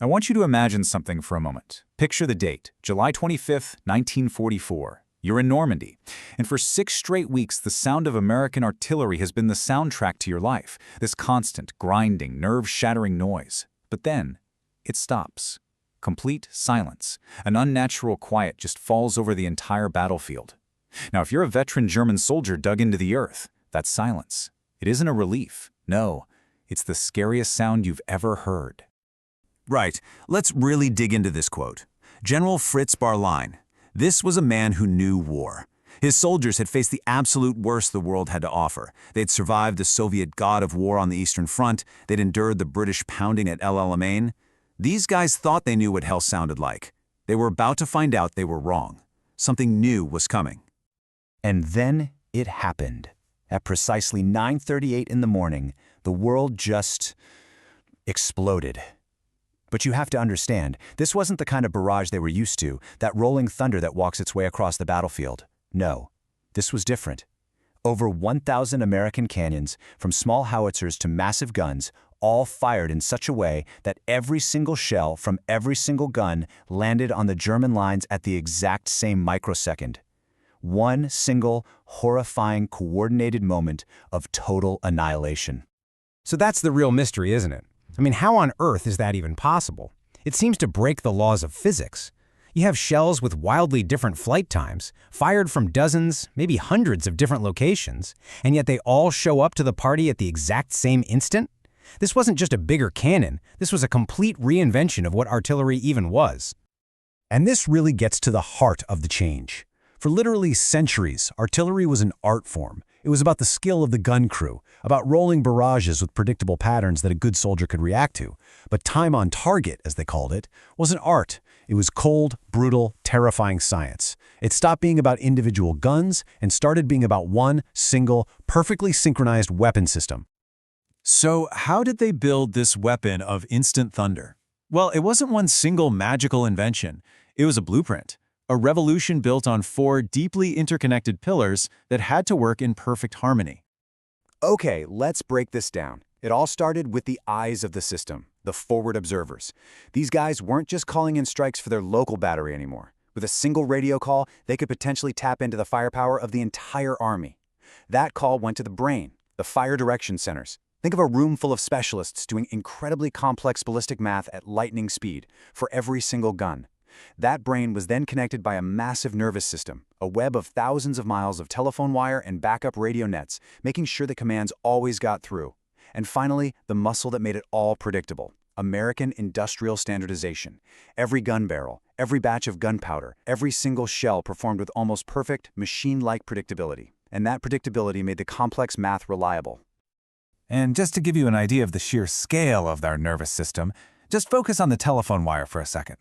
I want you to imagine something for a moment. Picture the date, July 25th, 1944. You're in Normandy, and for 6 straight weeks, the sound of American artillery has been the soundtrack to your life, this constant, grinding, nerve-shattering noise. But then, it stops. Complete silence. An unnatural quiet just falls over the entire battlefield. Now, if you're a veteran German soldier dug into the earth, that's silence. It isn't a relief. No, it's the scariest sound you've ever heard. Right. Let's really dig into this quote. General Fritz Barline. This was a man who knew war. His soldiers had faced the absolute worst the world had to offer. They'd survived the Soviet god of war on the Eastern Front. They'd endured the British pounding at El Alamein. These guys thought they knew what hell sounded like. They were about to find out they were wrong. Something new was coming. And then it happened. At precisely 9:38 in the morning, the world just exploded. But you have to understand, this wasn't the kind of barrage they were used to, that rolling thunder that walks its way across the battlefield. No, this was different. Over 1,000 American cannons, from small howitzers to massive guns, all fired in such a way that every single shell from every single gun landed on the German lines at the exact same microsecond. One single, horrifying, coordinated moment of total annihilation. So that's the real mystery, isn't it? I mean, how on earth is that even possible? It seems to break the laws of physics. You have shells with wildly different flight times, fired from dozens, maybe hundreds of different locations, and yet they all show up to the party at the exact same instant? This wasn't just a bigger cannon, this was a complete reinvention of what artillery even was. And this really gets to the heart of the change. For literally centuries, artillery was an art form. It was about the skill of the gun crew, about rolling barrages with predictable patterns that a good soldier could react to. But time on target, as they called it, was an art. It was cold, brutal, terrifying science. It stopped being about individual guns and started being about one single, perfectly synchronized weapon system. So how did they build this weapon of instant thunder? Well, it wasn't one single magical invention. It was a blueprint. A revolution built on 4 deeply interconnected pillars that had to work in perfect harmony. Okay, let's break this down. It all started with the eyes of the system, the forward observers. These guys weren't just calling in strikes for their local battery anymore. With a single radio call, they could potentially tap into the firepower of the entire army. That call went to the brain, the fire direction centers. Think of a room full of specialists doing incredibly complex ballistic math at lightning speed for every single gun. That brain was then connected by a massive nervous system, a web of thousands of miles of telephone wire and backup radio nets, making sure the commands always got through. And finally, the muscle that made it all predictable, American industrial standardization. Every gun barrel, every batch of gunpowder, every single shell performed with almost perfect, machine-like predictability. And that predictability made the complex math reliable. And just to give you an idea of the sheer scale of their nervous system, just focus on the telephone wire for a second.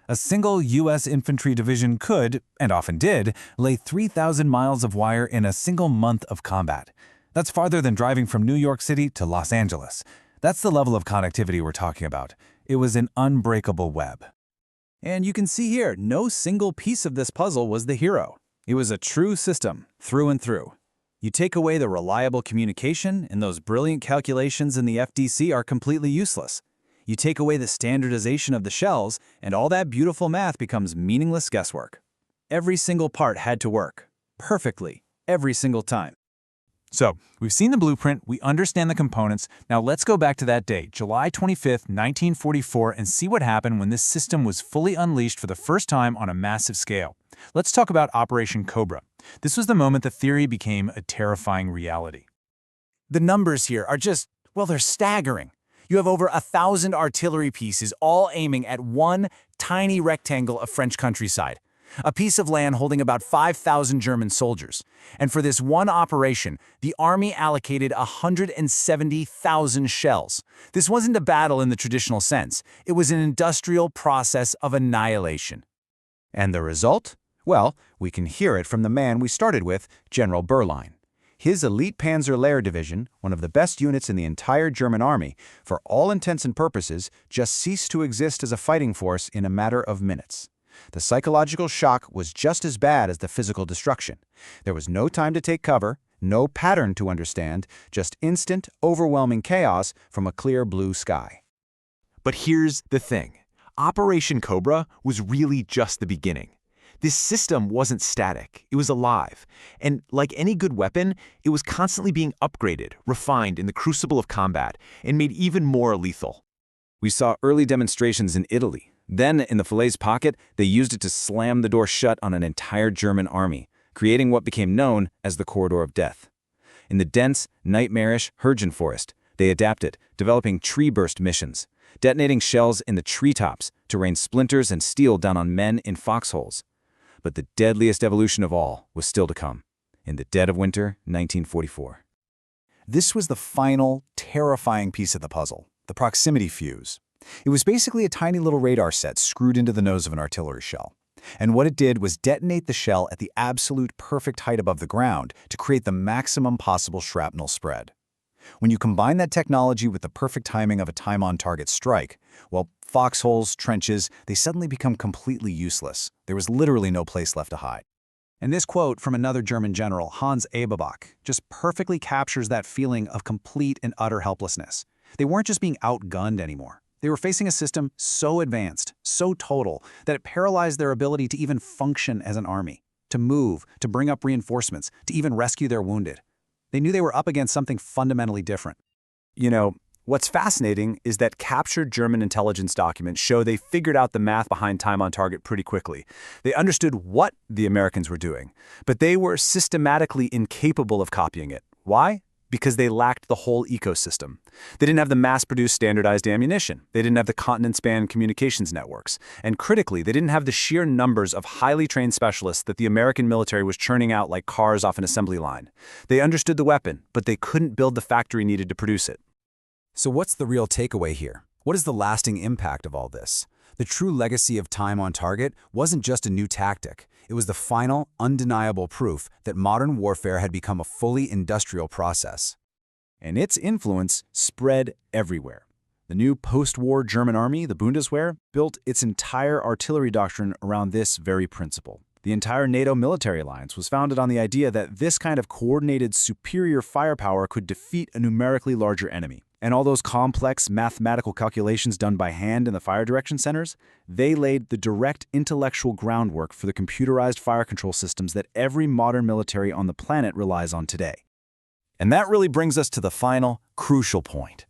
A single U.S. infantry division could, and often did, lay 3,000 miles of wire in a single month of combat. That's farther than driving from New York City to Los Angeles. That's the level of connectivity we're talking about. It was an unbreakable web. And you can see here, no single piece of this puzzle was the hero. It was a true system, through and through. You take away the reliable communication, and those brilliant calculations in the FDC are completely useless. You take away the standardization of the shells, and all that beautiful math becomes meaningless guesswork. Every single part had to work, perfectly, every single time. So, we've seen the blueprint, we understand the components. Now let's go back to that date, July 25th, 1944, and see what happened when this system was fully unleashed for the first time on a massive scale. Let's talk about Operation Cobra. This was the moment the theory became a terrifying reality. The numbers here are just, well, they're staggering. You have over 1,000 artillery pieces all aiming at one tiny rectangle of French countryside, a piece of land holding about 5,000 German soldiers. And for this one operation, the army allocated 170,000 shells. This wasn't a battle in the traditional sense. It was an industrial process of annihilation. And the result? Well, we can hear it from the man we started with, General Barline. His elite Panzer Lehr division, one of the best units in the entire German army, for all intents and purposes, just ceased to exist as a fighting force in a matter of minutes. The psychological shock was just as bad as the physical destruction. There was no time to take cover, no pattern to understand, just instant, overwhelming chaos from a clear blue sky. But here's the thing. Operation Cobra was really just the beginning. This system wasn't static, it was alive. And like any good weapon, it was constantly being upgraded, refined in the crucible of combat, and made even more lethal. We saw early demonstrations in Italy. Then, in the Falaise pocket, they used it to slam the door shut on an entire German army, creating what became known as the Corridor of Death. In the dense, nightmarish Hergen forest, they adapted, developing tree-burst missions, detonating shells in the treetops to rain splinters and steel down on men in foxholes. But the deadliest evolution of all was still to come, in the dead of winter, 1944. This was the final, terrifying piece of the puzzle, the proximity fuse. It was basically a tiny little radar set screwed into the nose of an artillery shell. And what it did was detonate the shell at the absolute perfect height above the ground to create the maximum possible shrapnel spread. When you combine that technology with the perfect timing of a time-on-target strike, well, foxholes, trenches, they suddenly become completely useless. There was literally no place left to hide. And this quote from another German general, Hans Eberbach, just perfectly captures that feeling of complete and utter helplessness. They weren't just being outgunned anymore. They were facing a system so advanced, so total, that it paralyzed their ability to even function as an army, to move, to bring up reinforcements, to even rescue their wounded. They knew they were up against something fundamentally different. You know, what's fascinating is that captured German intelligence documents show they figured out the math behind time on target pretty quickly. They understood what the Americans were doing, but they were systematically incapable of copying it. Why? Because they lacked the whole ecosystem. They didn't have the mass-produced standardized ammunition. They didn't have the continent-span communications networks. And critically, they didn't have the sheer numbers of highly trained specialists that the American military was churning out like cars off an assembly line. They understood the weapon, but they couldn't build the factory needed to produce it. So what's the real takeaway here? What is the lasting impact of all this? The true legacy of time on target wasn't just a new tactic. It was the final, undeniable proof that modern warfare had become a fully industrial process. And its influence spread everywhere. The new post-war German army, the Bundeswehr, built its entire artillery doctrine around this very principle. The entire NATO military alliance was founded on the idea that this kind of coordinated, superior firepower could defeat a numerically larger enemy. And all those complex mathematical calculations done by hand in the fire direction centers, they laid the direct intellectual groundwork for the computerized fire control systems that every modern military on the planet relies on today. And that really brings us to the final, crucial point.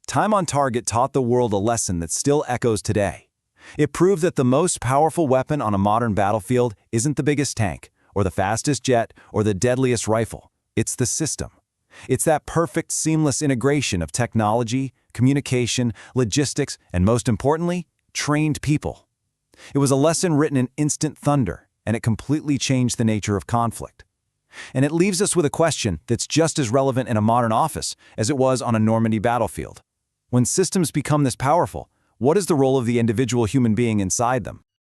Time on target taught the world a lesson that still echoes today. It proved that the most powerful weapon on a modern battlefield isn't the biggest tank, or the fastest jet, or the deadliest rifle. It's the system. It's that perfect, seamless integration of technology, communication, logistics, and most importantly, trained people. It was a lesson written in instant thunder, and it completely changed the nature of conflict. And it leaves us with a question that's just as relevant in a modern office as it was on a Normandy battlefield. When systems become this powerful, what is the role of the individual human being inside them?